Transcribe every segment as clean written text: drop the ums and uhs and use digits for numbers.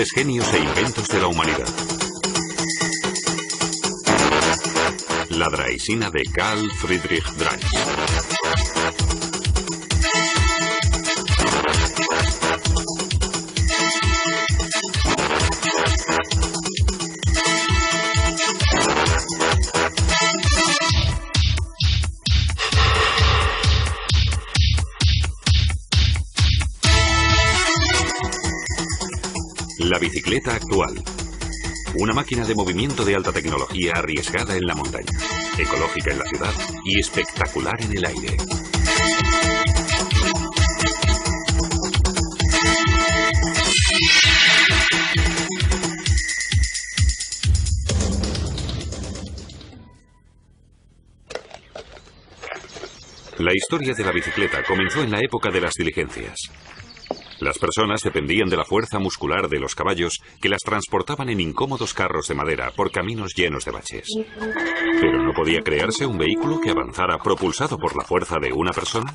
grandes genios e inventos de la humanidad. La Draisina de Carl Friedrich Drais. La bicicleta actual. Una máquina de movimiento de alta tecnología arriesgada en la montaña, ecológica en la ciudad y espectacular en el aire. La historia de la bicicleta comenzó en la época de las diligencias. Las personas dependían de la fuerza muscular de los caballos que las transportaban en incómodos carros de madera por caminos llenos de baches. ¿Pero no podía crearse un vehículo que avanzara propulsado por la fuerza de una persona?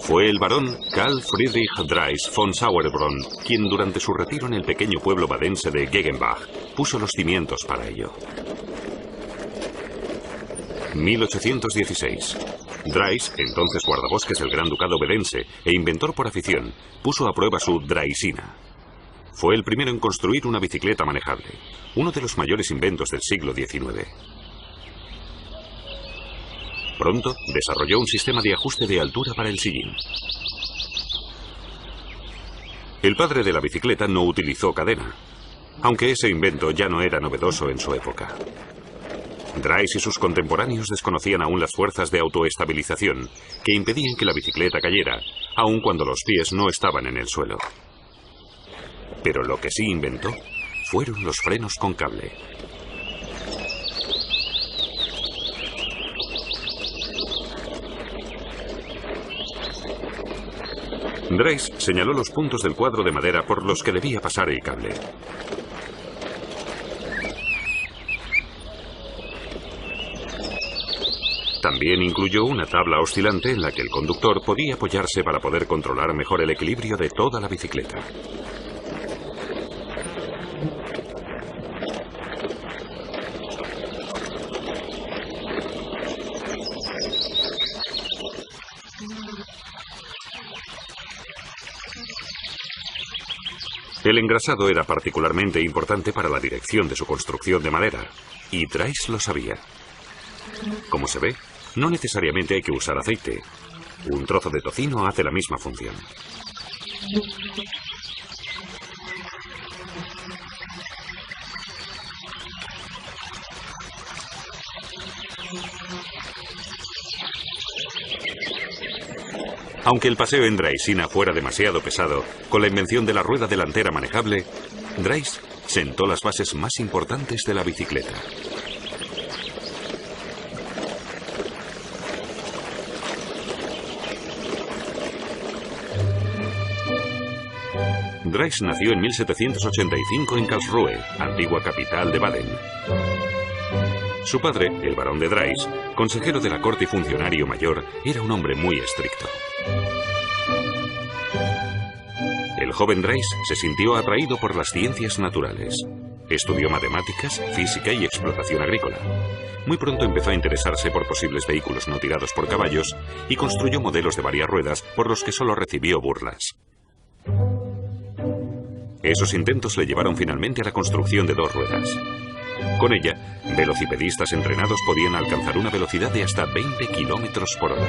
Fue el barón Carl Friedrich Drais von Sauerbronn quien durante su retiro en el pequeño pueblo badense de Gegenbach puso los cimientos para ello. 1816. Drais, entonces guardabosques del Gran Ducado Vedense e inventor por afición, puso a prueba su Draisina. Fue el primero en construir una bicicleta manejable, uno de los mayores inventos del siglo XIX. Pronto desarrolló un sistema de ajuste de altura para el sillín. El padre de la bicicleta no utilizó cadena, aunque ese invento ya no era novedoso en su época. Drais y sus contemporáneos desconocían aún las fuerzas de autoestabilización que impedían que la bicicleta cayera, aun cuando los pies no estaban en el suelo. Pero lo que sí inventó fueron los frenos con cable. Drais señaló los puntos del cuadro de madera por los que debía pasar el cable. También incluyó una tabla oscilante en la que el conductor podía apoyarse para poder controlar mejor el equilibrio de toda la bicicleta. El engrasado era particularmente importante para la dirección de su construcción de madera, y Drais lo sabía. Como se ve, no necesariamente hay que usar aceite. Un trozo de tocino hace la misma función. Aunque el paseo en Draisina fuera demasiado pesado, con la invención de la rueda delantera manejable, Drais sentó las bases más importantes de la bicicleta. Drais nació en 1785 en Karlsruhe, antigua capital de Baden. Su padre, el barón de Drais, consejero de la corte y funcionario mayor, era un hombre muy estricto. El joven Drais se sintió atraído por las ciencias naturales. Estudió matemáticas, física y explotación agrícola. Muy pronto empezó a interesarse por posibles vehículos no tirados por caballos y construyó modelos de varias ruedas por los que solo recibió burlas. Esos intentos le llevaron finalmente a la construcción de dos ruedas. Con ella, velocipedistas entrenados podían alcanzar una velocidad de hasta 20 kilómetros por hora.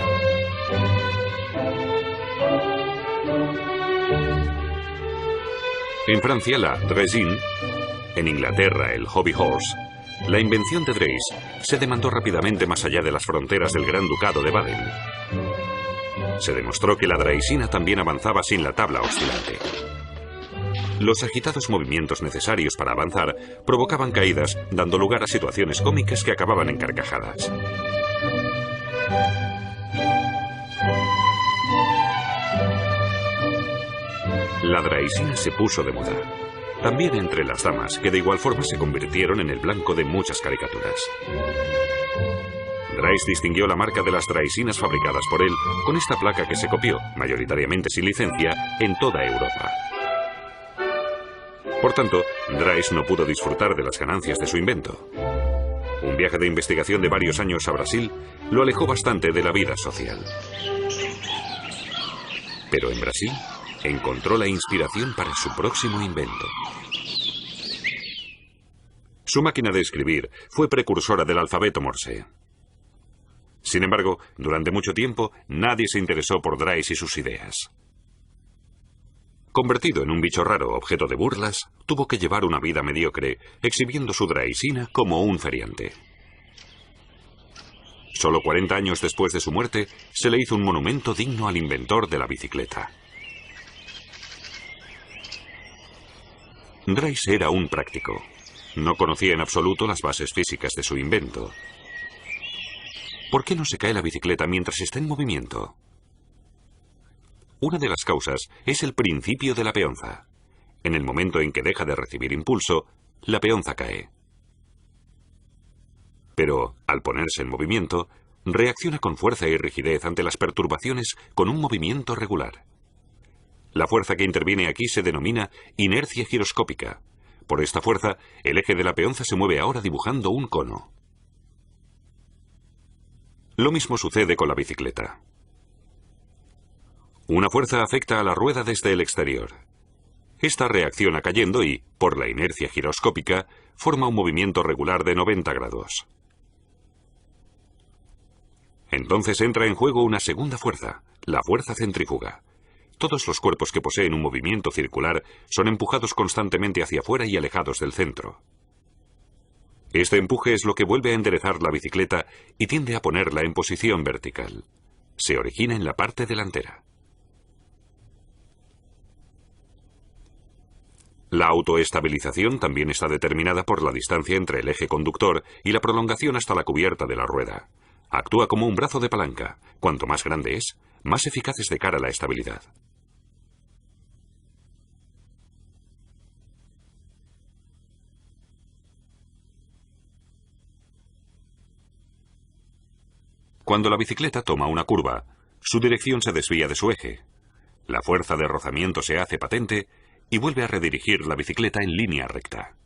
En Francia, la Draisine, en Inglaterra, el Hobby Horse, la invención de Drais se demandó rápidamente más allá de las fronteras del Gran Ducado de Baden. Se demostró que la Draisina también avanzaba sin la tabla oscilante. Los agitados movimientos necesarios para avanzar provocaban caídas, dando lugar a situaciones cómicas que acababan en carcajadas. La Draisina se puso de moda, también entre las damas, que de igual forma se convirtieron en el blanco de muchas caricaturas. Drais distinguió la marca de las draisinas fabricadas por él con esta placa que se copió, mayoritariamente sin licencia, en toda Europa. Por tanto, Drais no pudo disfrutar de las ganancias de su invento. Un viaje de investigación de varios años a Brasil lo alejó bastante de la vida social. Pero en Brasil encontró la inspiración para su próximo invento. Su máquina de escribir fue precursora del alfabeto Morse. Sin embargo, durante mucho tiempo nadie se interesó por Drais y sus ideas. Convertido en un bicho raro, objeto de burlas, tuvo que llevar una vida mediocre, exhibiendo su draisina como un feriante. Solo 40 años después de su muerte, se le hizo un monumento digno al inventor de la bicicleta. Drais era un práctico. No conocía en absoluto las bases físicas de su invento. ¿Por qué no se cae la bicicleta mientras está en movimiento? Una de las causas es el principio de la peonza. En el momento en que deja de recibir impulso, la peonza cae. Pero, al ponerse en movimiento, reacciona con fuerza y rigidez ante las perturbaciones con un movimiento regular. La fuerza que interviene aquí se denomina inercia giroscópica. Por esta fuerza, el eje de la peonza se mueve ahora dibujando un cono. Lo mismo sucede con la bicicleta. Una fuerza afecta a la rueda desde el exterior. Esta reacciona cayendo y, por la inercia giroscópica, forma un movimiento regular de 90 grados. Entonces entra en juego una segunda fuerza, la fuerza centrífuga. Todos los cuerpos que poseen un movimiento circular son empujados constantemente hacia afuera y alejados del centro. Este empuje es lo que vuelve a enderezar la bicicleta y tiende a ponerla en posición vertical. Se origina en la parte delantera. La autoestabilización también está determinada por la distancia entre el eje conductor y la prolongación hasta la cubierta de la rueda. Actúa como un brazo de palanca. Cuanto más grande es, más eficaz es de cara a la estabilidad. Cuando la bicicleta toma una curva, su dirección se desvía de su eje. La fuerza de rozamiento se hace patente y vuelve a redirigir la bicicleta en línea recta.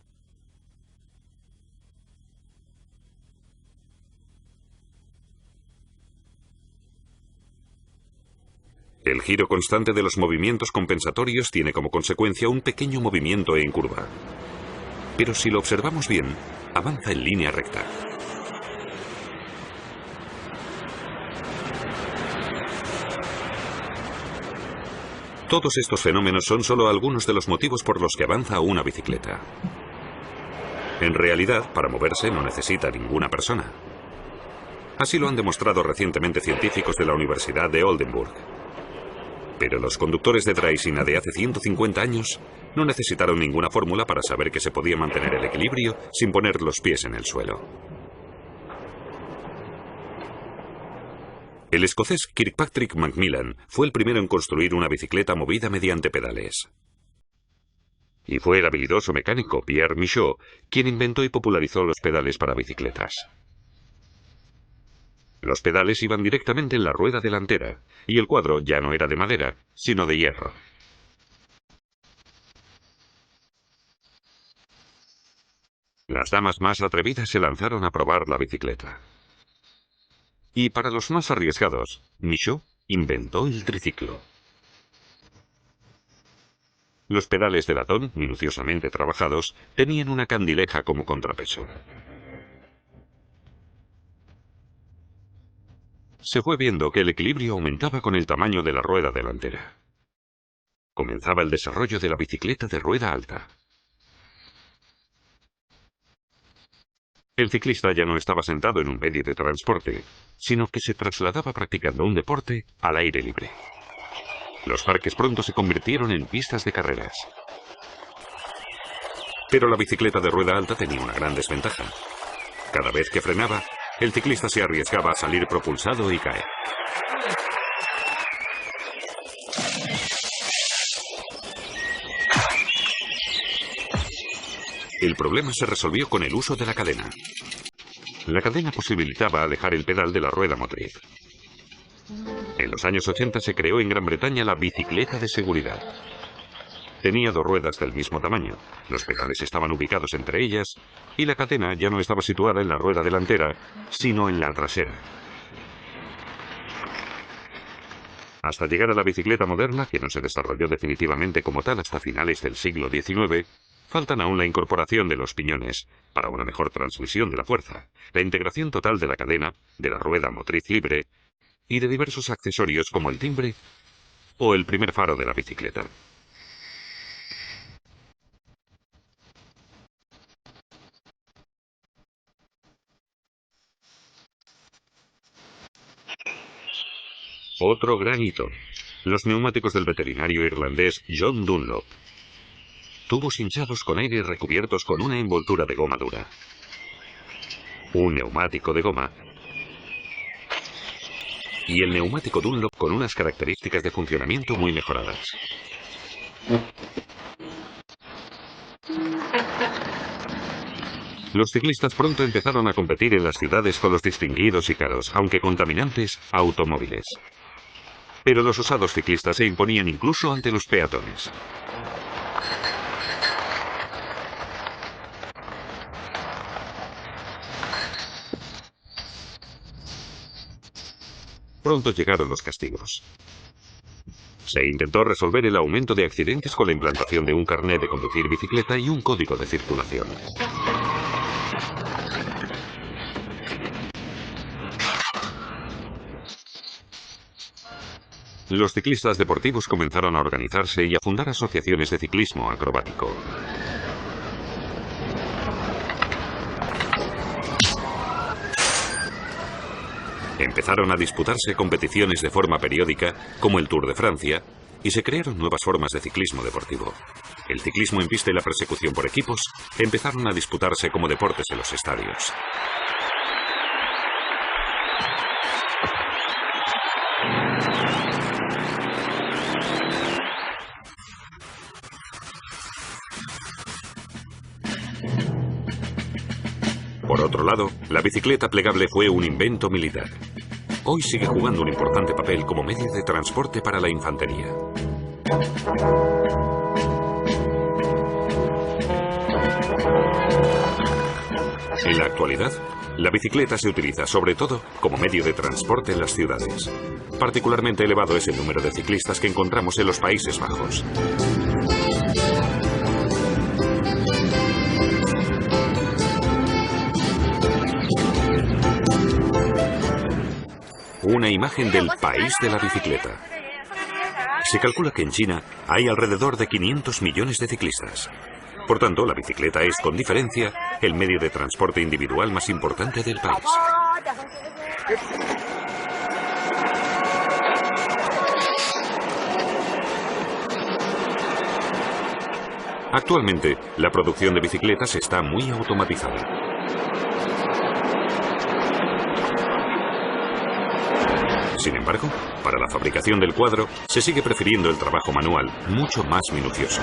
El giro constante de los movimientos compensatorios tiene como consecuencia un pequeño movimiento en curva. Pero si lo observamos bien, avanza en línea recta. Todos estos fenómenos son solo algunos de los motivos por los que avanza una bicicleta. En realidad, para moverse no necesita ninguna persona. Así lo han demostrado recientemente científicos de la Universidad de Oldenburg. Pero los conductores de draisina de hace 150 años no necesitaron ninguna fórmula para saber que se podía mantener el equilibrio sin poner los pies en el suelo. El escocés Kirkpatrick Macmillan fue el primero en construir una bicicleta movida mediante pedales. Y fue el habilidoso mecánico Pierre Michaud quien inventó y popularizó los pedales para bicicletas. Los pedales iban directamente en la rueda delantera, y el cuadro ya no era de madera, sino de hierro. Las damas más atrevidas se lanzaron a probar la bicicleta. Y para los más arriesgados, Michaud inventó el triciclo. Los pedales de latón, minuciosamente trabajados, tenían una candileja como contrapeso. Se fue viendo que el equilibrio aumentaba con el tamaño de la rueda delantera. Comenzaba el desarrollo de la bicicleta de rueda alta. El ciclista ya no estaba sentado en un medio de transporte, sino que se trasladaba practicando un deporte al aire libre. Los parques pronto se convirtieron en pistas de carreras. Pero la bicicleta de rueda alta tenía una gran desventaja. Cada vez que frenaba, el ciclista se arriesgaba a salir propulsado y caer. El problema se resolvió con el uso de la cadena. La cadena posibilitaba alejar el pedal de la rueda motriz. En los años 80 se creó en Gran Bretaña la bicicleta de seguridad. Tenía dos ruedas del mismo tamaño, los pedales estaban ubicados entre ellas y la cadena ya no estaba situada en la rueda delantera, sino en la trasera. Hasta llegar a la bicicleta moderna, que no se desarrolló definitivamente como tal hasta finales del siglo XIX, faltan aún la incorporación de los piñones, para una mejor transmisión de la fuerza, la integración total de la cadena, de la rueda motriz libre y de diversos accesorios como el timbre o el primer faro de la bicicleta. Otro gran hito: los neumáticos del veterinario irlandés John Dunlop. Tubos hinchados con aire recubiertos con una envoltura de goma dura. Un neumático de goma y el neumático Dunlop con unas características de funcionamiento muy mejoradas. Los ciclistas pronto empezaron a competir en las ciudades con los distinguidos y caros, aunque contaminantes, automóviles. Pero los osados ciclistas se imponían incluso ante los peatones. Pronto llegaron los castigos. Se intentó resolver el aumento de accidentes con la implantación de un carnet de conducir bicicleta y un código de circulación. Los ciclistas deportivos comenzaron a organizarse y a fundar asociaciones de ciclismo acrobático. Empezaron a disputarse competiciones de forma periódica, como el Tour de Francia, y se crearon nuevas formas de ciclismo deportivo. El ciclismo en pista y la persecución por equipos empezaron a disputarse como deportes en los estadios. Por otro lado, la bicicleta plegable fue un invento militar. Hoy sigue jugando un importante papel como medio de transporte para la infantería. En la actualidad, la bicicleta se utiliza sobre todo como medio de transporte en las ciudades. Particularmente elevado es el número de ciclistas que encontramos en los Países Bajos. Una imagen del país de la bicicleta. Se calcula que en China hay alrededor de 500 millones de ciclistas. Por tanto, la bicicleta es, con diferencia, el medio de transporte individual más importante del país. Actualmente, la producción de bicicletas está muy automatizada. Sin embargo, para la fabricación del cuadro se sigue prefiriendo el trabajo manual, mucho más minucioso.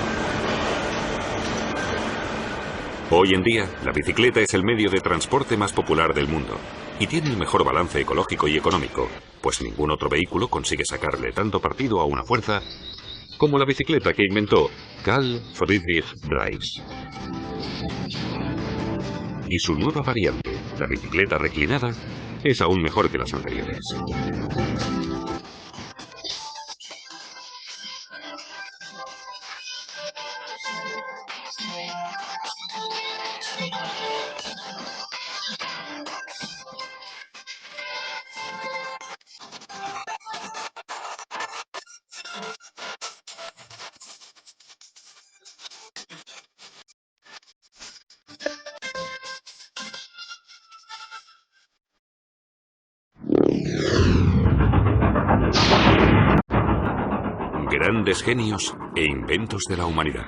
Hoy en día, la bicicleta es el medio de transporte más popular del mundo y tiene el mejor balance ecológico y económico, pues ningún otro vehículo consigue sacarle tanto partido a una fuerza como la bicicleta que inventó Carl Friedrich Dreis. Y su nueva variante, la bicicleta reclinada, es aún mejor que las anteriores. Grandes genios e inventos de la humanidad.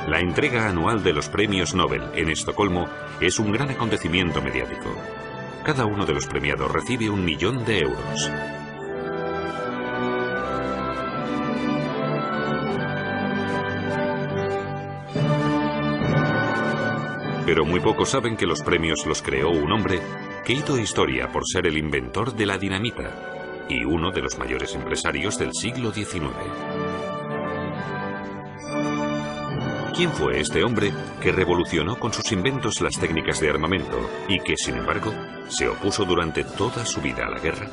La entrega anual de los premios Nobel en Estocolmo es un gran acontecimiento mediático. Cada uno de los premiados recibe 1 millón de euros. Pero muy pocos saben que los premios los creó un hombre que hizo historia por ser el inventor de la dinamita y uno de los mayores empresarios del siglo XIX. ¿Quién fue este hombre que revolucionó con sus inventos las técnicas de armamento y que, sin embargo, se opuso durante toda su vida a la guerra?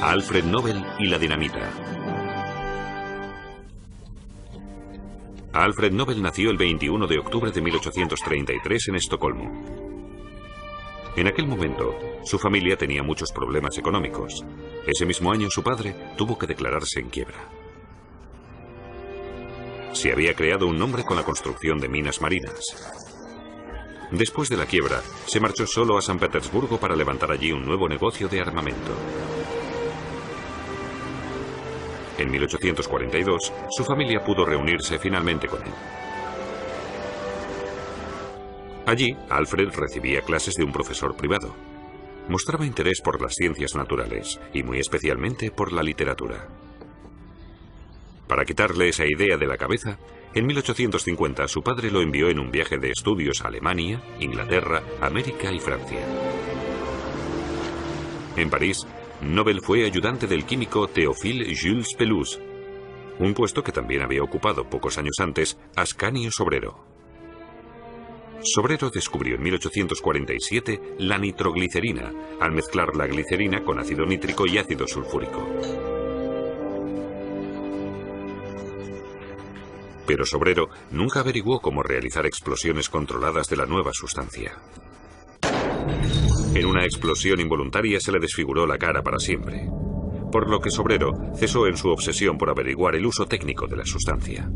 Alfred Nobel y la dinamita. Alfred Nobel nació el 21 de octubre de 1833 en Estocolmo. En aquel momento, su familia tenía muchos problemas económicos. Ese mismo año su padre tuvo que declararse en quiebra. Se había creado un nombre con la construcción de minas marinas. Después de la quiebra, se marchó solo a San Petersburgo para levantar allí un nuevo negocio de armamento. En 1842, su familia pudo reunirse finalmente con él. Allí, Alfred recibía clases de un profesor privado. Mostraba interés por las ciencias naturales y muy especialmente por la literatura. Para quitarle esa idea de la cabeza, en 1850 su padre lo envió en un viaje de estudios a Alemania, Inglaterra, América y Francia. En París, Nobel fue ayudante del químico Théophile Jules Pelloux, un puesto que también había ocupado pocos años antes Ascanio Sobrero. Sobrero descubrió en 1847 la nitroglicerina, al mezclar la glicerina con ácido nítrico y ácido sulfúrico. Pero Sobrero nunca averiguó cómo realizar explosiones controladas de la nueva sustancia. En una explosión involuntaria se le desfiguró la cara para siempre, por lo que Sobrero cesó en su obsesión por averiguar el uso técnico de la sustancia.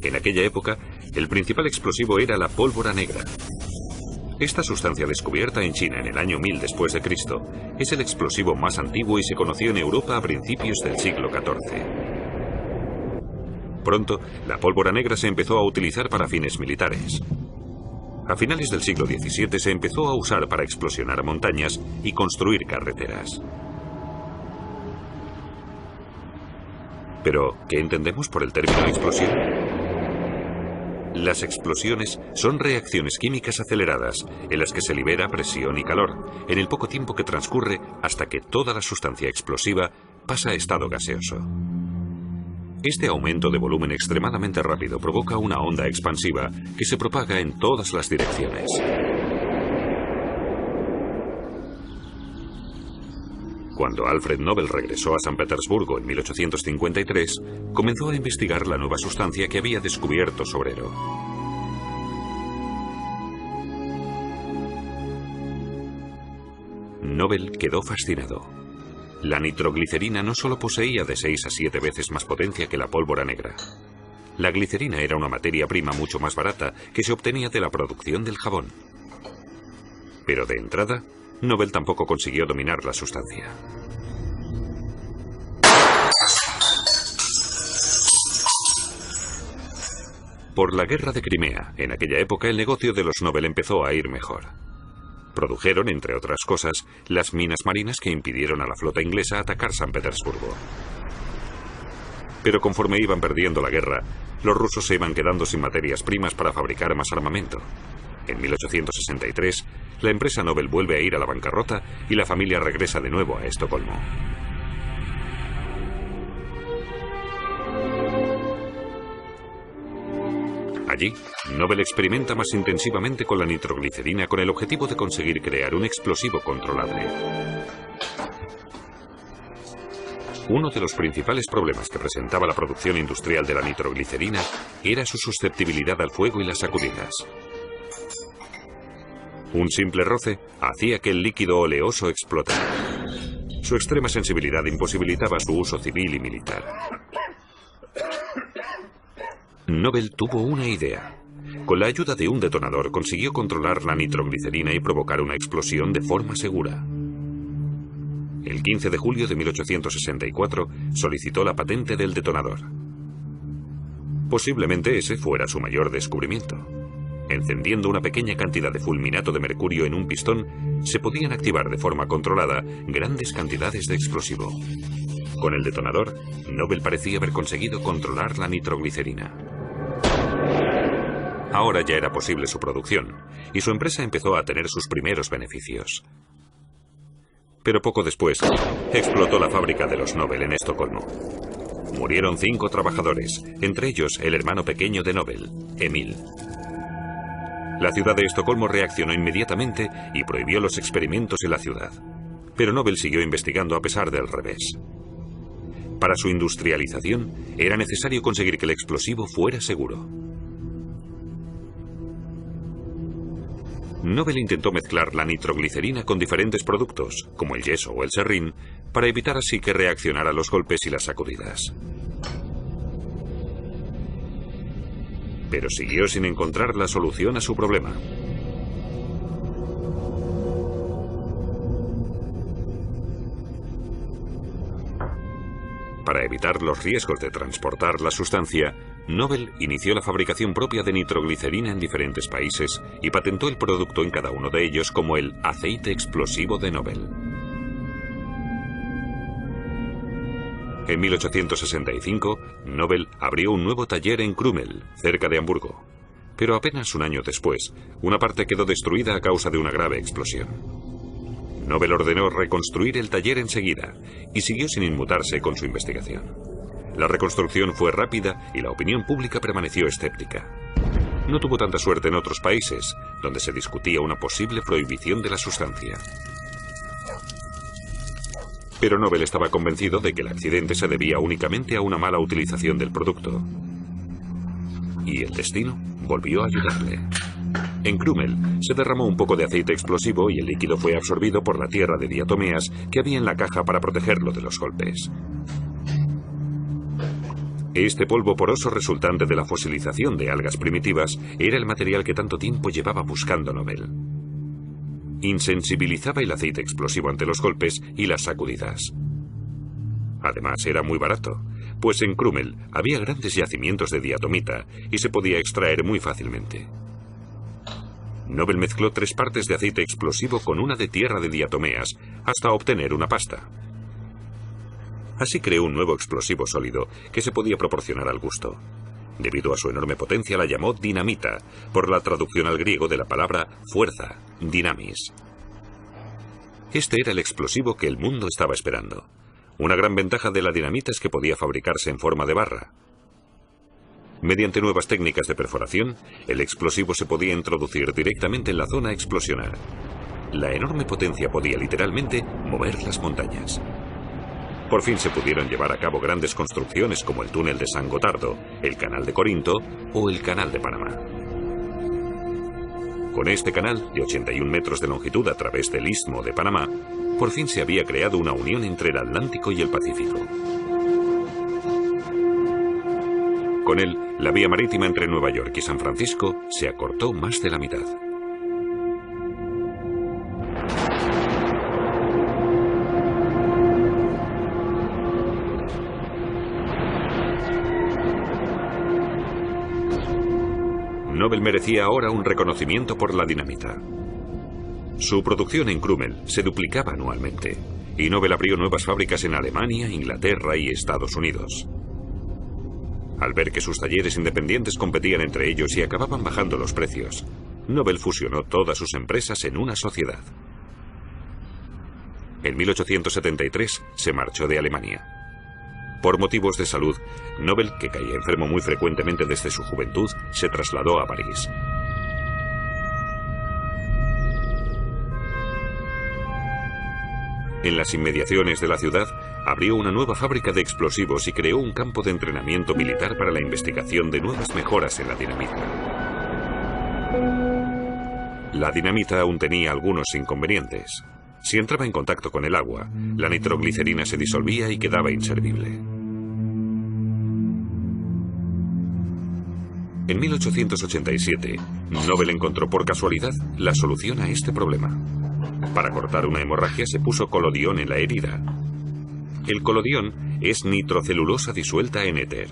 En aquella época, el principal explosivo era la pólvora negra. Esta sustancia descubierta en China en el año 1000 después de Cristo es el explosivo más antiguo y se conoció en Europa a principios del siglo XIV. Pronto, la pólvora negra se empezó a utilizar para fines militares. A finales del siglo XVII se empezó a usar para explosionar montañas y construir carreteras. Pero, ¿qué entendemos por el término explosión? Las explosiones son reacciones químicas aceleradas en las que se libera presión y calor en el poco tiempo que transcurre hasta que toda la sustancia explosiva pasa a estado gaseoso. Este aumento de volumen extremadamente rápido provoca una onda expansiva que se propaga en todas las direcciones. Cuando Alfred Nobel regresó a San Petersburgo en 1853, comenzó a investigar la nueva sustancia que había descubierto Sobrero. Nobel quedó fascinado. La nitroglicerina no solo poseía de 6 a 7 veces más potencia que la pólvora negra. La glicerina era una materia prima mucho más barata que se obtenía de la producción del jabón. Pero de entrada, Nobel tampoco consiguió dominar la sustancia. Por la guerra de Crimea, en aquella época el negocio de los Nobel empezó a ir mejor. Produjeron, entre otras cosas, las minas marinas que impidieron a la flota inglesa atacar San Petersburgo. Pero conforme iban perdiendo la guerra, los rusos se iban quedando sin materias primas para fabricar más armamento. En 1863, la empresa Nobel vuelve a ir a la bancarrota y la familia regresa de nuevo a Estocolmo. Allí, Nobel experimenta más intensivamente con la nitroglicerina con el objetivo de conseguir crear un explosivo controlable. Uno de los principales problemas que presentaba la producción industrial de la nitroglicerina era su susceptibilidad al fuego y las sacudidas. Un simple roce hacía que el líquido oleoso explotara. Su extrema sensibilidad imposibilitaba su uso civil y militar. Nobel tuvo una idea. Con la ayuda de un detonador consiguió controlar la nitroglicerina y provocar una explosión de forma segura. El 15 de julio de 1864 solicitó la patente del detonador. Posiblemente ese fuera su mayor descubrimiento. Encendiendo una pequeña cantidad de fulminato de mercurio en un pistón, se podían activar de forma controlada grandes cantidades de explosivo. Con el detonador, Nobel parecía haber conseguido controlar la nitroglicerina. Ahora ya era posible su producción, y su empresa empezó a tener sus primeros beneficios. Pero poco después, explotó la fábrica de los Nobel en Estocolmo. Murieron 5 trabajadores, entre ellos el hermano pequeño de Nobel, Emil. La ciudad de Estocolmo reaccionó inmediatamente y prohibió los experimentos en la ciudad. Pero Nobel siguió investigando a pesar del revés. Para su industrialización, era necesario conseguir que el explosivo fuera seguro. Nobel intentó mezclar la nitroglicerina con diferentes productos, como el yeso o el serrín, para evitar así que reaccionara a los golpes y las sacudidas. Pero siguió sin encontrar la solución a su problema. Para evitar los riesgos de transportar la sustancia, Nobel inició la fabricación propia de nitroglicerina en diferentes países y patentó el producto en cada uno de ellos como el aceite explosivo de Nobel. En 1865, Nobel abrió un nuevo taller en Krümmel, cerca de Hamburgo. Pero apenas un año después, una parte quedó destruida a causa de una grave explosión. Nobel ordenó reconstruir el taller enseguida y siguió sin inmutarse con su investigación. La reconstrucción fue rápida y la opinión pública permaneció escéptica. No tuvo tanta suerte en otros países, donde se discutía una posible prohibición de la sustancia. Pero Nobel estaba convencido de que el accidente se debía únicamente a una mala utilización del producto. Y el destino volvió a ayudarle. En Krümmel se derramó un poco de aceite explosivo y el líquido fue absorbido por la tierra de diatomeas que había en la caja para protegerlo de los golpes. Este polvo poroso resultante de la fosilización de algas primitivas era el material que tanto tiempo llevaba buscando Nobel. Insensibilizaba el aceite explosivo ante los golpes y las sacudidas. Además era muy barato, pues en Krümmel había grandes yacimientos de diatomita y se podía extraer muy fácilmente. Nobel mezcló 3 partes de aceite explosivo con una de tierra de diatomeas hasta obtener una pasta. Así creó un nuevo explosivo sólido que se podía proporcionar al gusto. Debido a su enorme potencia la llamó dinamita, por la traducción al griego de la palabra fuerza, dinamis. Este era el explosivo que el mundo estaba esperando. Una gran ventaja de la dinamita es que podía fabricarse en forma de barra. Mediante nuevas técnicas de perforación, el explosivo se podía introducir directamente en la zona a explosionar. La enorme potencia podía literalmente mover las montañas. Por fin se pudieron llevar a cabo grandes construcciones como el túnel de San Gotardo, el canal de Corinto o el canal de Panamá. Con este canal, de 81 metros de longitud a través del Istmo de Panamá, por fin se había creado una unión entre el Atlántico y el Pacífico. Con él, la vía marítima entre Nueva York y San Francisco se acortó más de la mitad. Nobel merecía ahora un reconocimiento por la dinamita. Su producción en Krümmel se duplicaba anualmente, y Nobel abrió nuevas fábricas en Alemania, Inglaterra y Estados Unidos. Al ver que sus talleres independientes competían entre ellos y acababan bajando los precios, Nobel fusionó todas sus empresas en una sociedad. En 1873 se marchó de Alemania. Por motivos de salud, Nobel, que caía enfermo muy frecuentemente desde su juventud, se trasladó a París. En las inmediaciones de la ciudad, abrió una nueva fábrica de explosivos y creó un campo de entrenamiento militar para la investigación de nuevas mejoras en la dinamita. La dinamita aún tenía algunos inconvenientes. Si entraba en contacto con el agua, la nitroglicerina se disolvía y quedaba inservible. En 1887, Nobel encontró por casualidad la solución a este problema. Para cortar una hemorragia se puso colodión en la herida. El colodión es nitrocelulosa disuelta en éter.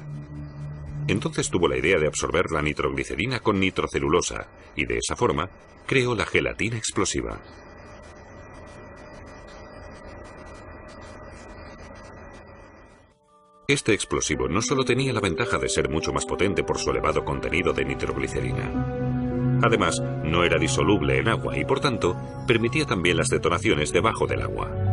Entonces tuvo la idea de absorber la nitroglicerina con nitrocelulosa y de esa forma creó la gelatina explosiva. Este explosivo no solo tenía la ventaja de ser mucho más potente por su elevado contenido de nitroglicerina. Además, no era disoluble en agua y, por tanto, permitía también las detonaciones debajo del agua.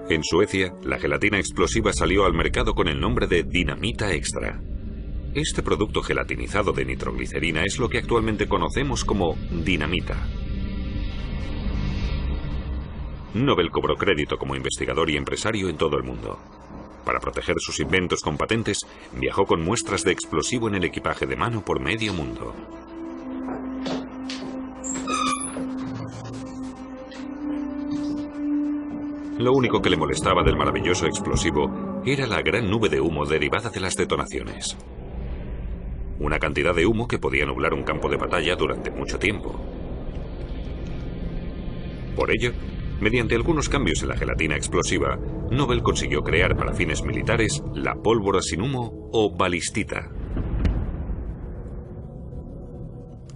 En Suecia, la gelatina explosiva salió al mercado con el nombre de Dinamita Extra. Este producto gelatinizado de nitroglicerina es lo que actualmente conocemos como dinamita. Nobel cobró crédito como investigador y empresario en todo el mundo. Para proteger sus inventos con patentes, viajó con muestras de explosivo en el equipaje de mano por medio mundo. Lo único que le molestaba del maravilloso explosivo era la gran nube de humo derivada de las detonaciones. Una cantidad de humo que podía nublar un campo de batalla durante mucho tiempo. Por ello, mediante algunos cambios en la gelatina explosiva, Nobel consiguió crear para fines militares la pólvora sin humo o balistita.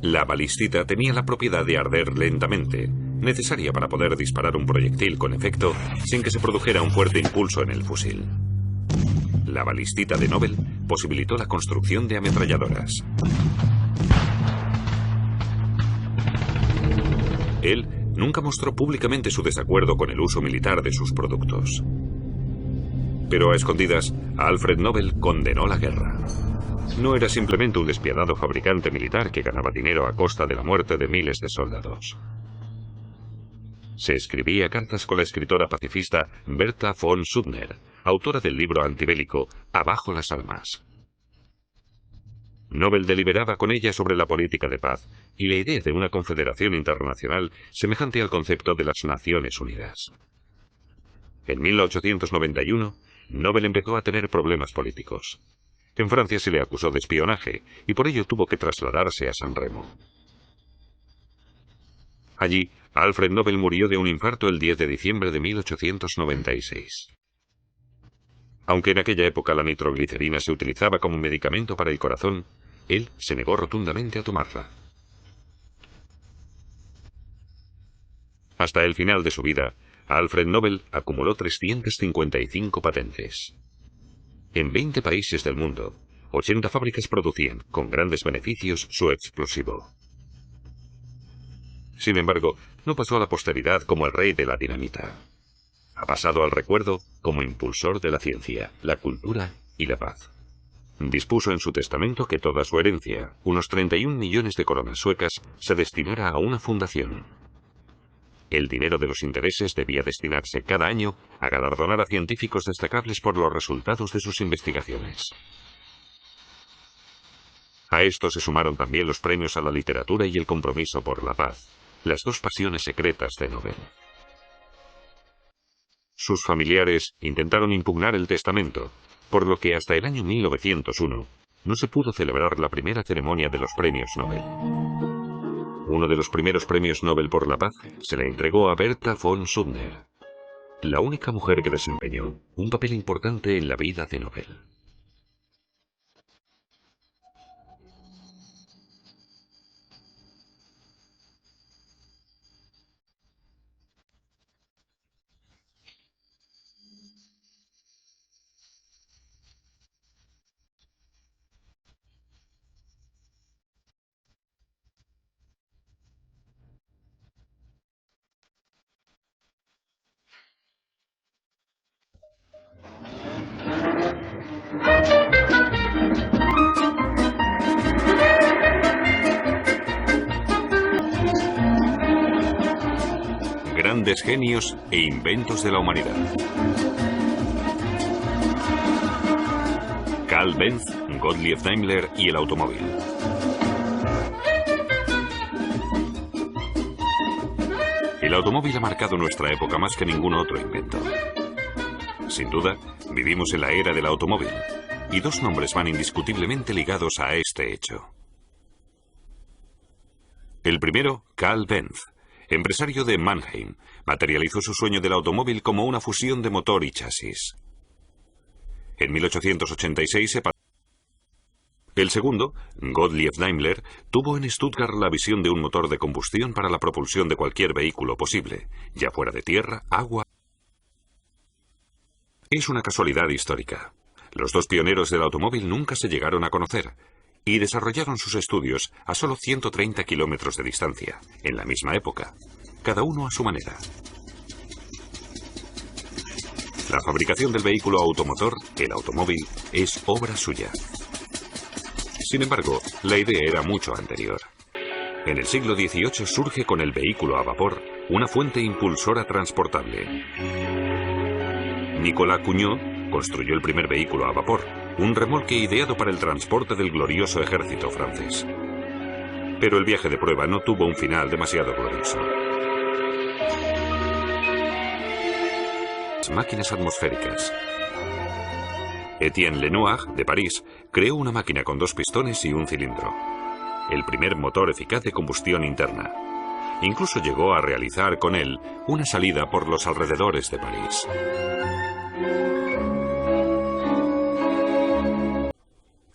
La balistita tenía la propiedad de arder lentamente, necesaria para poder disparar un proyectil con efecto sin que se produjera un fuerte impulso en el fusil. La balistita de Nobel posibilitó la construcción de ametralladoras. Él nunca mostró públicamente su desacuerdo con el uso militar de sus productos. Pero a escondidas, Alfred Nobel condenó la guerra. No era simplemente un despiadado fabricante militar que ganaba dinero a costa de la muerte de miles de soldados. Se escribía cartas con la escritora pacifista Berta von Suttner, autora del libro antibélico Abajo las armas. Nobel deliberaba con ella sobre la política de paz y la idea de una confederación internacional semejante al concepto de las Naciones Unidas. En 1891, Nobel empezó a tener problemas políticos. En Francia se le acusó de espionaje y por ello tuvo que trasladarse a San Remo. Allí, Alfred Nobel murió de un infarto el 10 de diciembre de 1896. Aunque en aquella época la nitroglicerina se utilizaba como medicamento para el corazón, él se negó rotundamente a tomarla. Hasta el final de su vida, Alfred Nobel acumuló 355 patentes. En 20 países del mundo, 80 fábricas producían, con grandes beneficios, su explosivo. Sin embargo, no pasó a la posteridad como el rey de la dinamita. Ha pasado al recuerdo como impulsor de la ciencia, la cultura y la paz. Dispuso en su testamento que toda su herencia, unos 31 millones de coronas suecas, se destinara a una fundación. El dinero de los intereses debía destinarse cada año a galardonar a científicos destacables por los resultados de sus investigaciones. A esto se sumaron también los premios a la literatura y el compromiso por la paz, las dos pasiones secretas de Nobel. Sus familiares intentaron impugnar el testamento, por lo que hasta el año 1901 no se pudo celebrar la primera ceremonia de los premios Nobel. Uno de los primeros premios Nobel por la paz se le entregó a Berta von Suttner, la única mujer que desempeñó un papel importante en la vida de Nobel. Grandes genios e inventos de la humanidad. Carl Benz, Gottlieb Daimler y el automóvil. El automóvil ha marcado nuestra época más que ningún otro invento. Sin duda, vivimos en la era del automóvil, y dos nombres van indiscutiblemente ligados a este hecho. El primero, Carl Benz, empresario de Mannheim, materializó su sueño del automóvil como una fusión de motor y chasis. En 1886 se... El segundo, Gottlieb Daimler, tuvo en Stuttgart la visión de un motor de combustión para la propulsión de cualquier vehículo posible, ya fuera de tierra, agua... Es una casualidad histórica. Los dos pioneros del automóvil nunca se llegaron a conocer y desarrollaron sus estudios a solo 130 kilómetros de distancia, en la misma época, cada uno a su manera. La fabricación del vehículo automotor, el automóvil, es obra suya. Sin embargo, la idea era mucho anterior. En el siglo XVIII surge con el vehículo a vapor una fuente impulsora transportable. Nicolas Cugnot construyó el primer vehículo a vapor, un remolque ideado para el transporte del glorioso ejército francés. Pero el viaje de prueba no tuvo un final demasiado glorioso. Las máquinas atmosféricas. Étienne Lenoir, de París, creó una máquina con dos pistones y un cilindro. El primer motor eficaz de combustión interna. Incluso llegó a realizar con él una salida por los alrededores de París.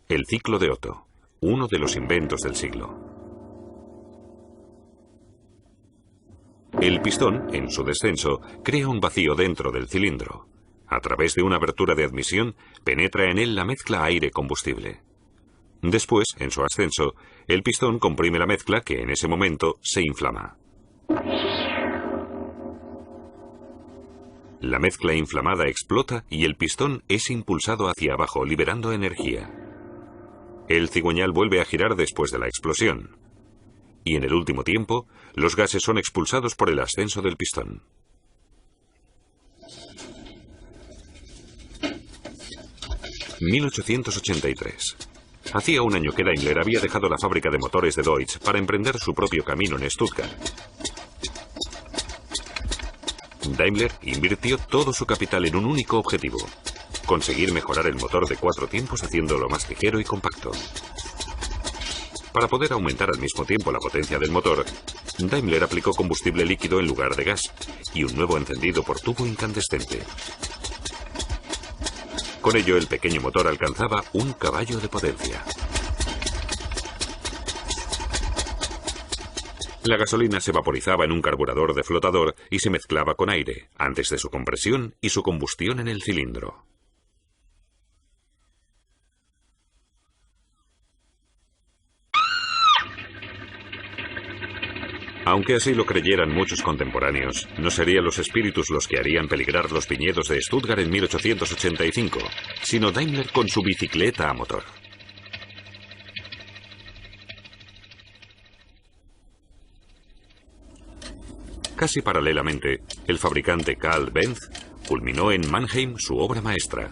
El ciclo de Otto, uno de los inventos del siglo. El pistón, en su descenso, crea un vacío dentro del cilindro. A través de una abertura de admisión, penetra en él la mezcla aire-combustible. Después, en su ascenso, el pistón comprime la mezcla que en ese momento se inflama. La mezcla inflamada explota y el pistón es impulsado hacia abajo, liberando energía. El cigüeñal vuelve a girar después de la explosión. Y en el último tiempo, los gases son expulsados por el ascenso del pistón. ...1883... Hacía un año que Daimler había dejado la fábrica de motores de Deutz para emprender su propio camino en Stuttgart. Daimler invirtió todo su capital en un único objetivo: conseguir mejorar el motor de 4 tiempos haciéndolo más ligero y compacto. Para poder aumentar al mismo tiempo la potencia del motor, Daimler aplicó combustible líquido en lugar de gas y un nuevo encendido por tubo incandescente. Con ello, el pequeño motor alcanzaba 1 caballo de potencia. La gasolina se vaporizaba en un carburador de flotador y se mezclaba con aire, antes de su compresión y su combustión en el cilindro. Aunque así lo creyeran muchos contemporáneos, no serían los espíritus los que harían peligrar los viñedos de Stuttgart en 1885, sino Daimler con su bicicleta a motor. Casi paralelamente, el fabricante Carl Benz culminó en Mannheim su obra maestra,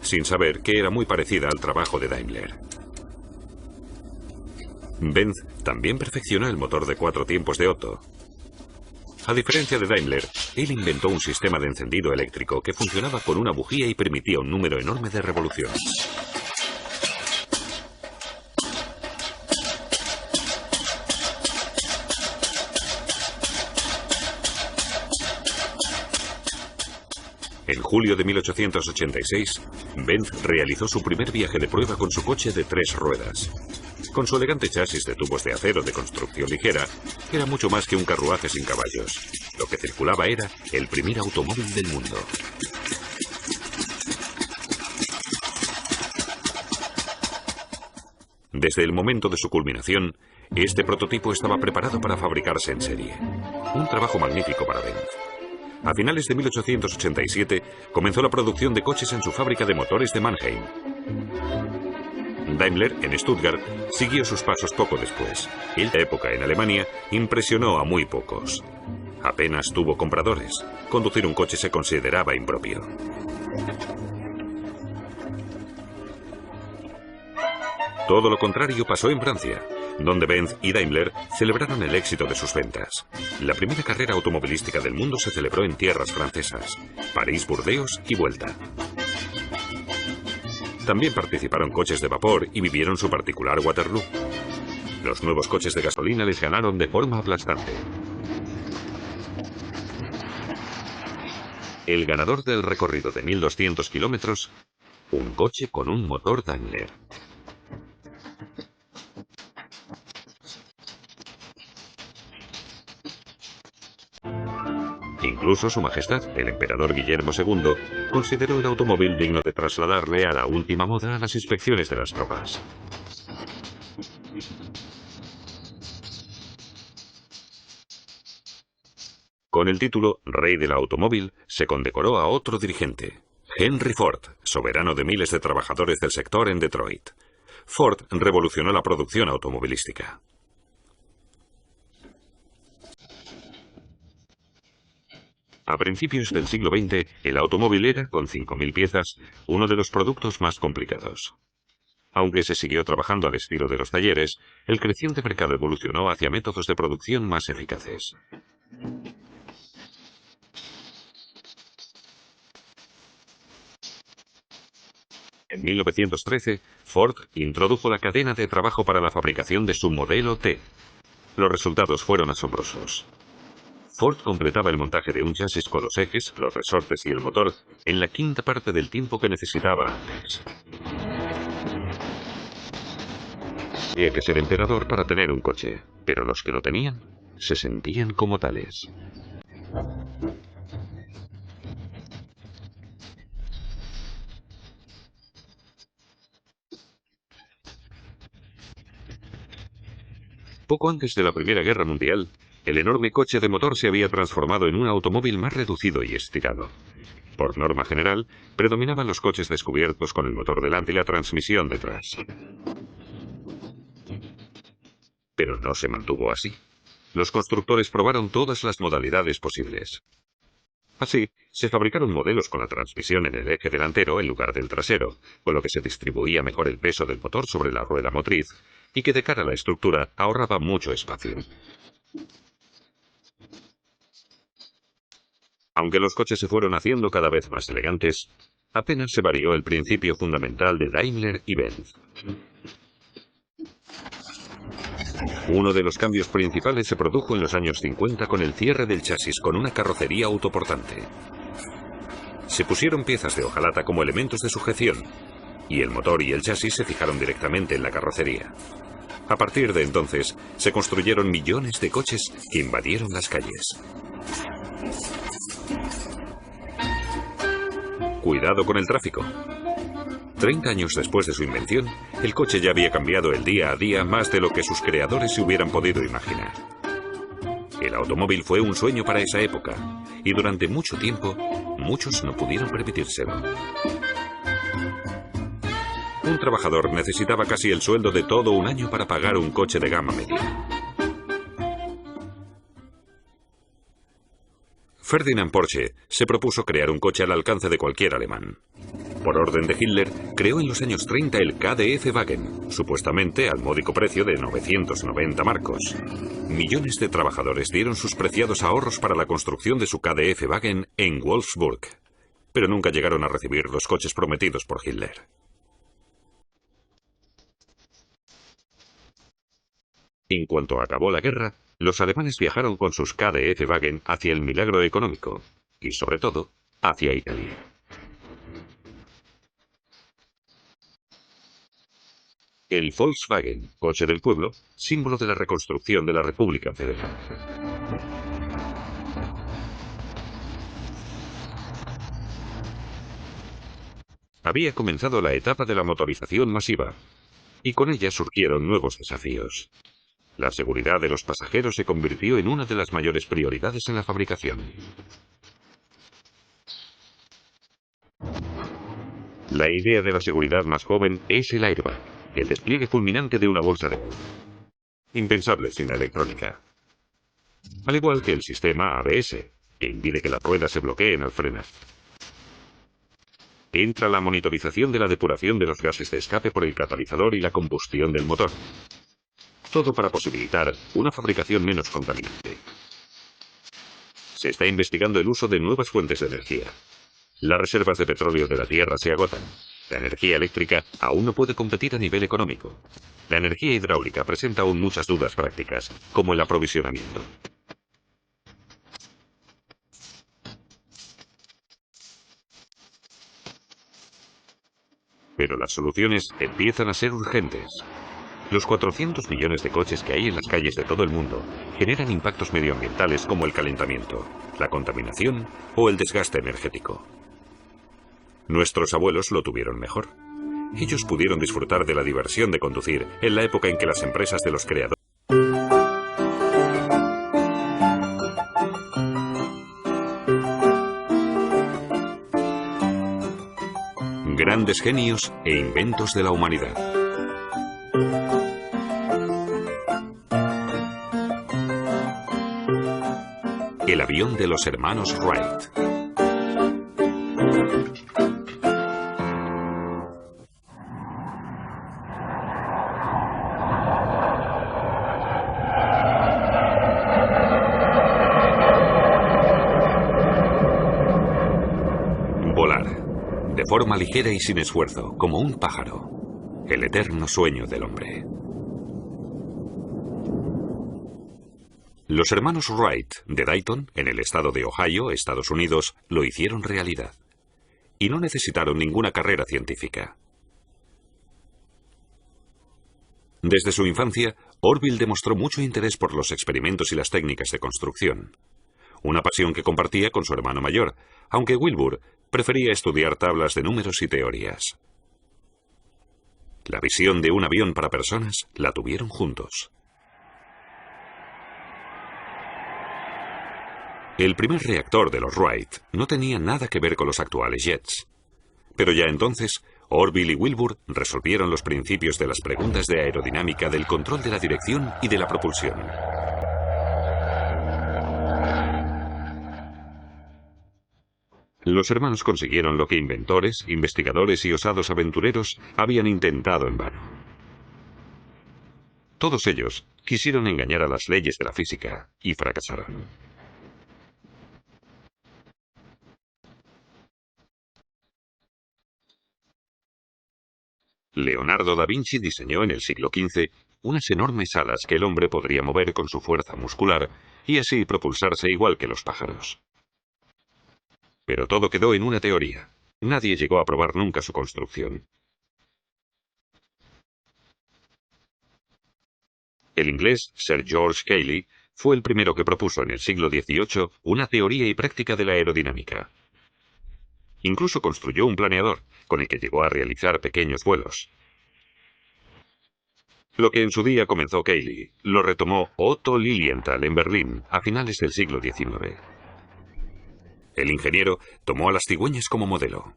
sin saber que era muy parecida al trabajo de Daimler. Benz también perfeccionó el motor de 4 tiempos de Otto. A diferencia de Daimler, él inventó un sistema de encendido eléctrico que funcionaba con una bujía y permitía un número enorme de revoluciones. En julio de 1886, Benz realizó su primer viaje de prueba con su coche de 3 ruedas. Con su elegante chasis de tubos de acero de construcción ligera, era mucho más que un carruaje sin caballos. Lo que circulaba era el primer automóvil del mundo. Desde el momento de su culminación, este prototipo estaba preparado para fabricarse en serie. Un trabajo magnífico para Benz. A finales de 1887 comenzó la producción de coches en su fábrica de motores de Mannheim. Daimler, en Stuttgart, siguió sus pasos poco después. En la época en Alemania impresionó a muy pocos. Apenas tuvo compradores. Conducir un coche se consideraba impropio. Todo lo contrario pasó en Francia, donde Benz y Daimler celebraron el éxito de sus ventas. La primera carrera automovilística del mundo se celebró en tierras francesas: París, Burdeos y vuelta. También participaron coches de vapor y vivieron su particular Waterloo. Los nuevos coches de gasolina les ganaron de forma aplastante. El ganador del recorrido de 1200 kilómetros Un coche con un motor Daimler. Incluso Su Majestad, el emperador Guillermo II, consideró el automóvil digno de trasladarle a la última moda a las inspecciones de las tropas. Con el título Rey del Automóvil, se condecoró a otro dirigente, Henry Ford, soberano de miles de trabajadores del sector en Detroit. Ford revolucionó la producción automovilística. A principios del siglo XX, el automóvil era, con 5.000 piezas, uno de los productos más complicados. Aunque se siguió trabajando al estilo de los talleres, el creciente mercado evolucionó hacia métodos de producción más eficaces. En 1913, Ford introdujo la cadena de trabajo para la fabricación de su modelo T. Los resultados fueron asombrosos. Ford completaba el montaje de un chasis con los ejes, los resortes y el motor en la quinta parte del tiempo que necesitaba antes. Había que ser emperador para tener un coche, pero los que lo tenían se sentían como tales. Poco antes de la Primera Guerra Mundial, el enorme coche de motor se había transformado en un automóvil más reducido y estirado. Por norma general, predominaban los coches descubiertos con el motor delante y la transmisión detrás. Pero no se mantuvo así. Los constructores probaron todas las modalidades posibles. Así, se fabricaron modelos con la transmisión en el eje delantero en lugar del trasero, con lo que se distribuía mejor el peso del motor sobre la rueda motriz y que de cara a la estructura ahorraba mucho espacio. Aunque los coches se fueron haciendo cada vez más elegantes, apenas se varió el principio fundamental de Daimler y Benz. Uno de los cambios principales se produjo en los años 50 con el cierre del chasis con una carrocería autoportante. Se pusieron piezas de hojalata como elementos de sujeción, y el motor y el chasis se fijaron directamente en la carrocería. A partir de entonces, se construyeron millones de coches que invadieron las calles. Cuidado con el tráfico. 30 años después de su invención, el coche ya había cambiado el día a día más de lo que sus creadores se hubieran podido imaginar. El automóvil fue un sueño para esa época, y durante mucho tiempo, muchos no pudieron permitírselo. Un trabajador necesitaba casi el sueldo de todo un año para pagar un coche de gama media. Ferdinand Porsche se propuso crear un coche al alcance de cualquier alemán. Por orden de Hitler, creó en los años 30 el KDF-Wagen, supuestamente al módico precio de 990 marcos. Millones de trabajadores dieron sus preciados ahorros para la construcción de su KDF-Wagen en Wolfsburg, pero nunca llegaron a recibir los coches prometidos por Hitler. En cuanto acabó la guerra, los alemanes viajaron con sus KDF-Wagen hacia el milagro económico, y sobre todo, hacia Italia. El Volkswagen, coche del pueblo, símbolo de la reconstrucción de la República Federal. Había comenzado la etapa de la motorización masiva, y con ella surgieron nuevos desafíos. La seguridad de los pasajeros se convirtió en una de las mayores prioridades en la fabricación. La idea de la seguridad más joven es el airbag, el despliegue fulminante de una bolsa de... impensable sin la electrónica. Al igual que el sistema ABS, que impide que las ruedas se bloqueen al frenar. Entra la monitorización de la depuración de los gases de escape por el catalizador y la combustión del motor. Todo para posibilitar una fabricación menos contaminante. Se está investigando el uso de nuevas fuentes de energía. Las reservas de petróleo de la Tierra se agotan. La energía eléctrica aún no puede competir a nivel económico. La energía hidráulica presenta aún muchas dudas prácticas, como el aprovisionamiento. Pero las soluciones empiezan a ser urgentes. Los 400 millones de coches que hay en las calles de todo el mundo generan impactos medioambientales como el calentamiento, la contaminación o el desgaste energético. Nuestros abuelos lo tuvieron mejor. Ellos pudieron disfrutar de la diversión de conducir en la época en que las empresas de los creadores grandes genios e inventos de la humanidad. El avión de los hermanos Wright. De forma ligera y sin esfuerzo, como un pájaro, el eterno sueño del hombre. Los hermanos Wright de Dayton, en el estado de Ohio, Estados Unidos, lo hicieron realidad. Y no necesitaron ninguna carrera científica. Desde su infancia, Orville demostró mucho interés por los experimentos y las técnicas de construcción. Una pasión que compartía con su hermano mayor, aunque Wilbur prefería estudiar tablas de números y teorías. La visión de un avión para personas la tuvieron juntos. El primer reactor de los Wright no tenía nada que ver con los actuales jets. Pero ya entonces, Orville y Wilbur resolvieron los principios de las preguntas de aerodinámica del control de la dirección y de la propulsión. Los hermanos consiguieron lo que inventores, investigadores y osados aventureros habían intentado en vano. Todos ellos quisieron engañar a las leyes de la física y fracasaron. Leonardo da Vinci diseñó en el siglo XV unas enormes alas que el hombre podría mover con su fuerza muscular y así propulsarse igual que los pájaros. Pero todo quedó en una teoría. Nadie llegó a probar nunca su construcción. El inglés Sir George Cayley fue el primero que propuso en el siglo XVIII una teoría y práctica de la aerodinámica. Incluso construyó un planeador, con el que llegó a realizar pequeños vuelos. Lo que en su día comenzó Cayley, lo retomó Otto Lilienthal en Berlín a finales del siglo XIX. El ingeniero tomó a las cigüeñas como modelo.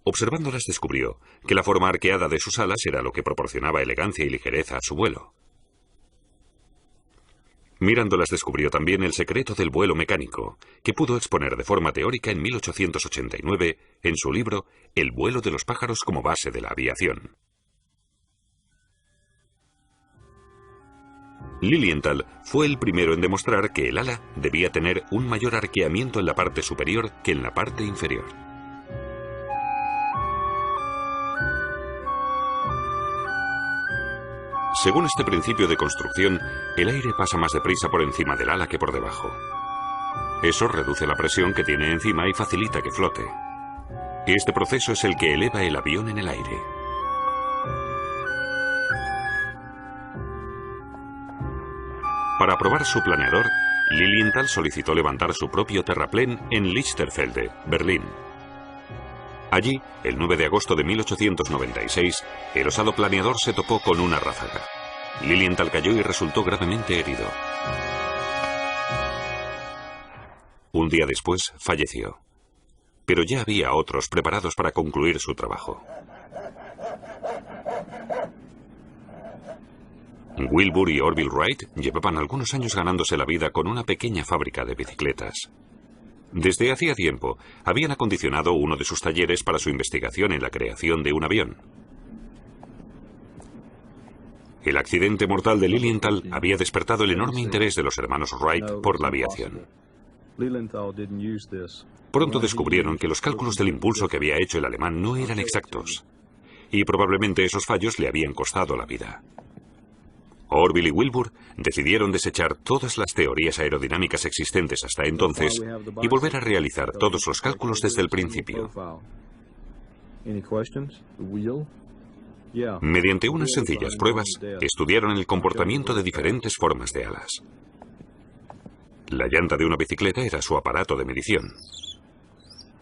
Observándolas descubrió que la forma arqueada de sus alas era lo que proporcionaba elegancia y ligereza a su vuelo. Mirándolas descubrió también el secreto del vuelo mecánico, que pudo exponer de forma teórica en 1889 en su libro El vuelo de los pájaros como base de la aviación. Lilienthal fue el primero en demostrar que el ala debía tener un mayor arqueamiento en la parte superior que en la parte inferior. Según este principio de construcción, el aire pasa más deprisa por encima del ala que por debajo. Eso reduce la presión que tiene encima y facilita que flote. Este proceso es el que eleva el avión en el aire. Para probar su planeador, Lilienthal solicitó levantar su propio terraplén en Lichterfelde, Berlín. Allí, el 9 de agosto de 1896, el osado planeador se topó con una ráfaga. Lilienthal cayó y resultó gravemente herido. Un día después, falleció. Pero ya había otros preparados para concluir su trabajo. Wilbur y Orville Wright llevaban algunos años ganándose la vida con una pequeña fábrica de bicicletas. Desde hacía tiempo, habían acondicionado uno de sus talleres para su investigación en la creación de un avión. El accidente mortal de Lilienthal había despertado el enorme interés de los hermanos Wright por la aviación. Pronto descubrieron que los cálculos del impulso que había hecho el alemán no eran exactos, y probablemente esos fallos le habían costado la vida. Orville y Wilbur decidieron desechar todas las teorías aerodinámicas existentes hasta entonces y volver a realizar todos los cálculos desde el principio. Mediante unas sencillas pruebas, estudiaron el comportamiento de diferentes formas de alas. La llanta de una bicicleta era su aparato de medición.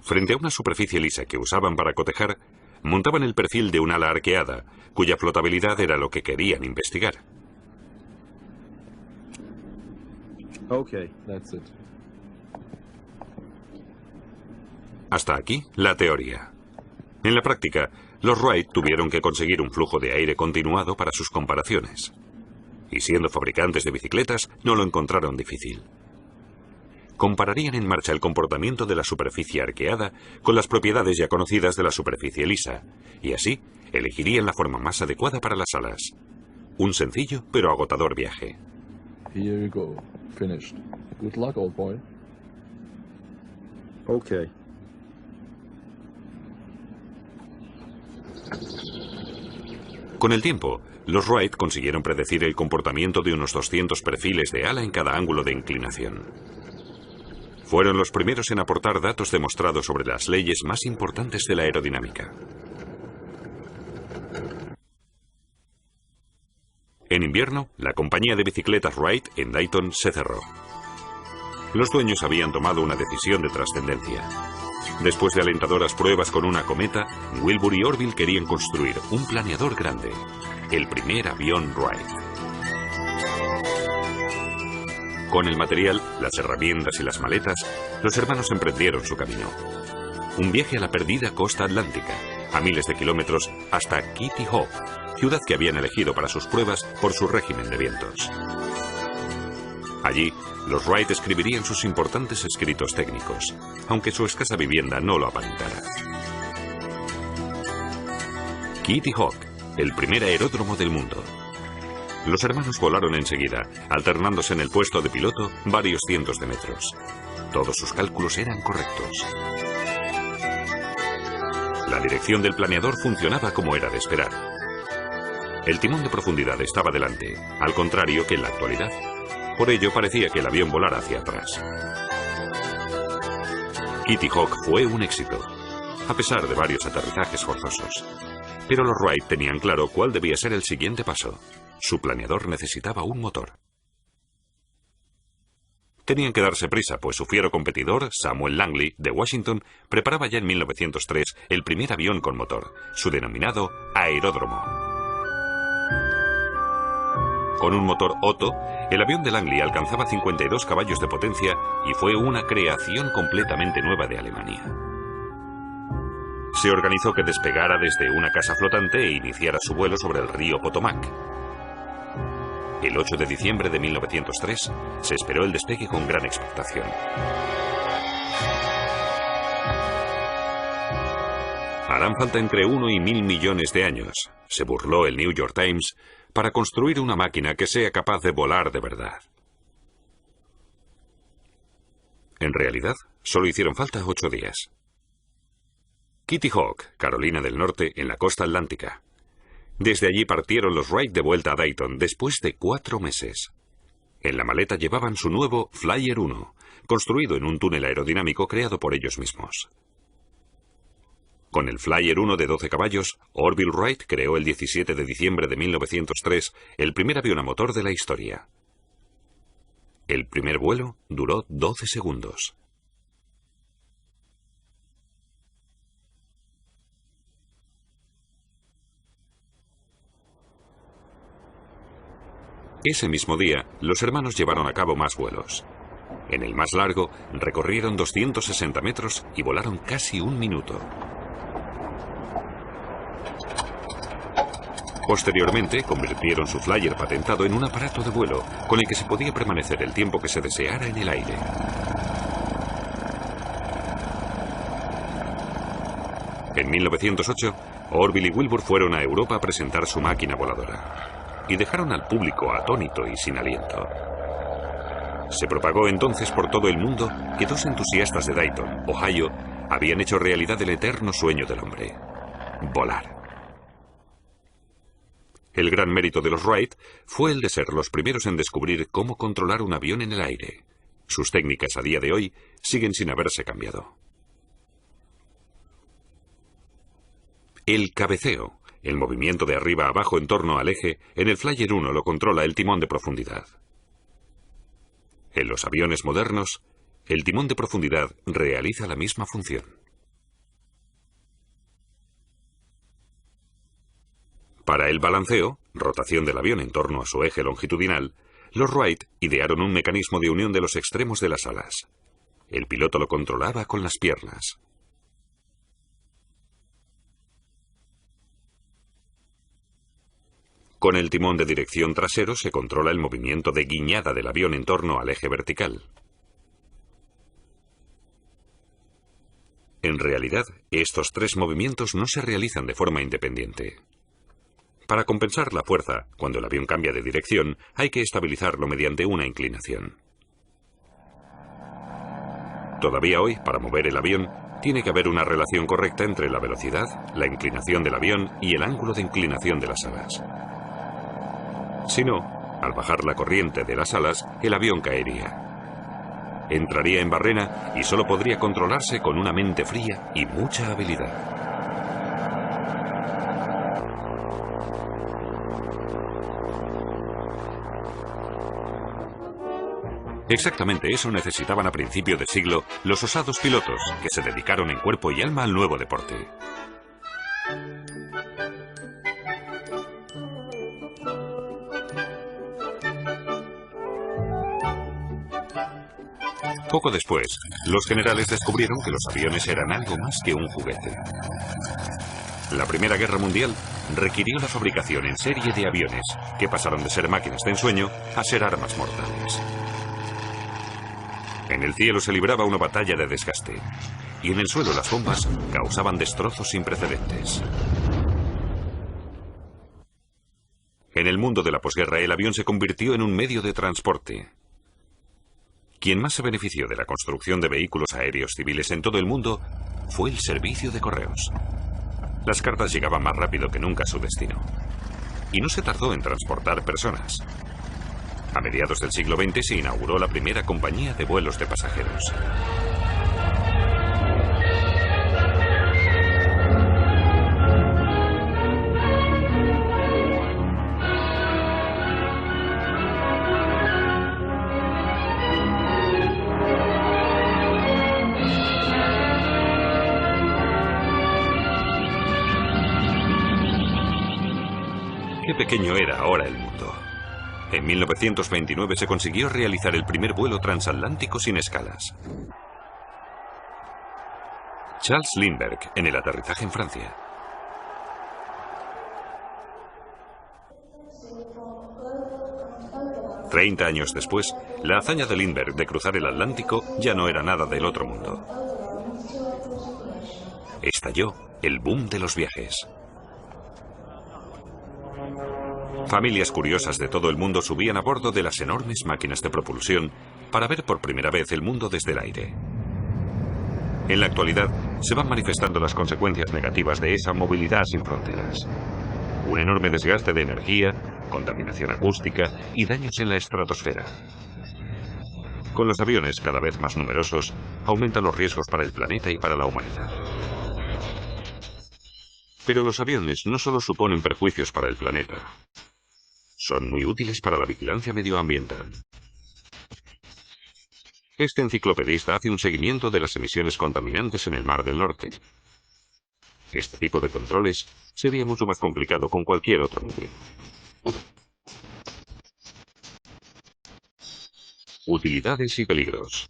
Frente a una superficie lisa que usaban para cotejar, montaban el perfil de un ala arqueada, cuya flotabilidad era lo que querían investigar. Hasta aquí la teoría. En la práctica, los Wright tuvieron que conseguir un flujo de aire continuado para sus comparaciones. Y siendo fabricantes de bicicletas, no lo encontraron difícil. Compararían en marcha el comportamiento de la superficie arqueada con las propiedades ya conocidas de la superficie lisa, y así elegirían la forma más adecuada para las alas. Un sencillo pero agotador viaje. Here you go. Finished. Good luck, old boy. Okay. Con el tiempo, los Wright consiguieron predecir el comportamiento de unos 200 perfiles de ala en cada ángulo de inclinación. Fueron los primeros en aportar datos demostrados sobre las leyes más importantes de la aerodinámica. En invierno, la compañía de bicicletas Wright en Dayton se cerró. Los dueños habían tomado una decisión de trascendencia. Después de alentadoras pruebas con una cometa, Wilbur y Orville querían construir un planeador grande, el primer avión Wright. Con el material, las herramientas y las maletas, los hermanos emprendieron su camino. Un viaje a la perdida costa atlántica, a miles de kilómetros hasta Kitty Hawk, ciudad que habían elegido para sus pruebas por su régimen de vientos. Allí, los Wright escribirían sus importantes escritos técnicos, aunque su escasa vivienda no lo aparentara. Kitty Hawk, el primer aeródromo del mundo. Los hermanos volaron enseguida, alternándose en el puesto de piloto varios cientos de metros. Todos sus cálculos eran correctos. La dirección del planeador funcionaba como era de esperar. El timón de profundidad estaba delante, al contrario que en la actualidad. Por ello parecía que el avión volara hacia atrás. Kitty Hawk fue un éxito, a pesar de varios aterrizajes forzosos. Pero los Wright tenían claro cuál debía ser el siguiente paso. Su planeador necesitaba un motor. Tenían que darse prisa, pues su fiero competidor, Samuel Langley, de Washington, preparaba ya en 1903 el primer avión con motor, su denominado aeródromo. Con un motor Otto, el avión de Langley alcanzaba 52 caballos de potencia y fue una creación completamente nueva de Alemania. Se organizó que despegara desde una casa flotante e iniciara su vuelo sobre el río Potomac. El 8 de diciembre de 1903 se esperó el despegue con gran expectación. Harán falta entre 1 y 1000 millones de años, se burló el New York Times, para construir una máquina que sea capaz de volar de verdad. En realidad, solo hicieron falta 8 días. Kitty Hawk, Carolina del Norte, en la costa atlántica. Desde allí partieron los Wright de vuelta a Dayton después de 4 meses. En la maleta llevaban su nuevo Flyer 1, construido en un túnel aerodinámico creado por ellos mismos. Con el Flyer 1 de 12 caballos, Orville Wright creó el 17 de diciembre de 1903 el primer avión a motor de la historia. El primer vuelo duró 12 segundos. Ese mismo día, los hermanos llevaron a cabo más vuelos. En el más largo, recorrieron 260 metros y volaron casi 1 minuto. Posteriormente, convirtieron su Flyer patentado en un aparato de vuelo, con el que se podía permanecer el tiempo que se deseara en el aire. En 1908, Orville y Wilbur fueron a Europa a presentar su máquina voladora. Y dejaron al público atónito y sin aliento. Se propagó entonces por todo el mundo que 2 entusiastas de Dayton, Ohio, habían hecho realidad el eterno sueño del hombre: volar. El gran mérito de los Wright fue el de ser los primeros en descubrir cómo controlar un avión en el aire. Sus técnicas a día de hoy siguen sin haberse cambiado. El cabeceo, el movimiento de arriba a abajo en torno al eje, en el Flyer 1 lo controla el timón de profundidad. En los aviones modernos, el timón de profundidad realiza la misma función. Para el balanceo, rotación del avión en torno a su eje longitudinal, los Wright idearon un mecanismo de unión de los extremos de las alas. El piloto lo controlaba con las piernas. Con el timón de dirección trasero se controla el movimiento de guiñada del avión en torno al eje vertical. En realidad, estos tres movimientos no se realizan de forma independiente. Para compensar la fuerza, cuando el avión cambia de dirección, hay que estabilizarlo mediante una inclinación. Todavía hoy, para mover el avión, tiene que haber una relación correcta entre la velocidad, la inclinación del avión y el ángulo de inclinación de las alas. Si no, al bajar la corriente de las alas, el avión caería. Entraría en barrena y solo podría controlarse con una mente fría y mucha habilidad. Exactamente eso necesitaban a principio de siglo los osados pilotos que se dedicaron en cuerpo y alma al nuevo deporte. Poco después, los generales descubrieron que los aviones eran algo más que un juguete. La Primera Guerra Mundial requirió la fabricación en serie de aviones que pasaron de ser máquinas de ensueño a ser armas mortales. En el cielo se libraba una batalla de desgaste, y en el suelo las bombas causaban destrozos sin precedentes. En el mundo de la posguerra, el avión se convirtió en un medio de transporte. Quien más se benefició de la construcción de vehículos aéreos civiles en todo el mundo fue el servicio de correos. Las cartas llegaban más rápido que nunca a su destino. Y no se tardó en transportar personas. A mediados del siglo XX se inauguró la primera compañía de vuelos de pasajeros. Qué pequeño era ahora el mundo. En 1929 se consiguió realizar el primer vuelo transatlántico sin escalas. Charles Lindbergh en el aterrizaje en Francia. Treinta años después, la hazaña de Lindbergh de cruzar el Atlántico ya no era nada del otro mundo. Estalló el boom de los viajes. Familias curiosas de todo el mundo subían a bordo de las enormes máquinas de propulsión para ver por primera vez el mundo desde el aire. En la actualidad, se van manifestando las consecuencias negativas de esa movilidad sin fronteras. Un enorme desgaste de energía, contaminación acústica y daños en la estratosfera. Con los aviones cada vez más numerosos, aumentan los riesgos para el planeta y para la humanidad. Pero los aviones no solo suponen perjuicios para el planeta. Son muy útiles para la vigilancia medioambiental. Este enciclopedista hace un seguimiento de las emisiones contaminantes en el Mar del Norte. Este tipo de controles sería mucho más complicado con cualquier otro medio. Utilidades y peligros.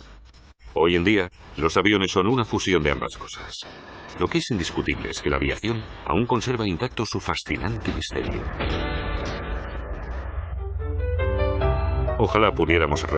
Hoy en día, los aviones son una fusión de ambas cosas. Lo que es indiscutible es que la aviación aún conserva intacto su fascinante misterio. Ojalá pudiéramos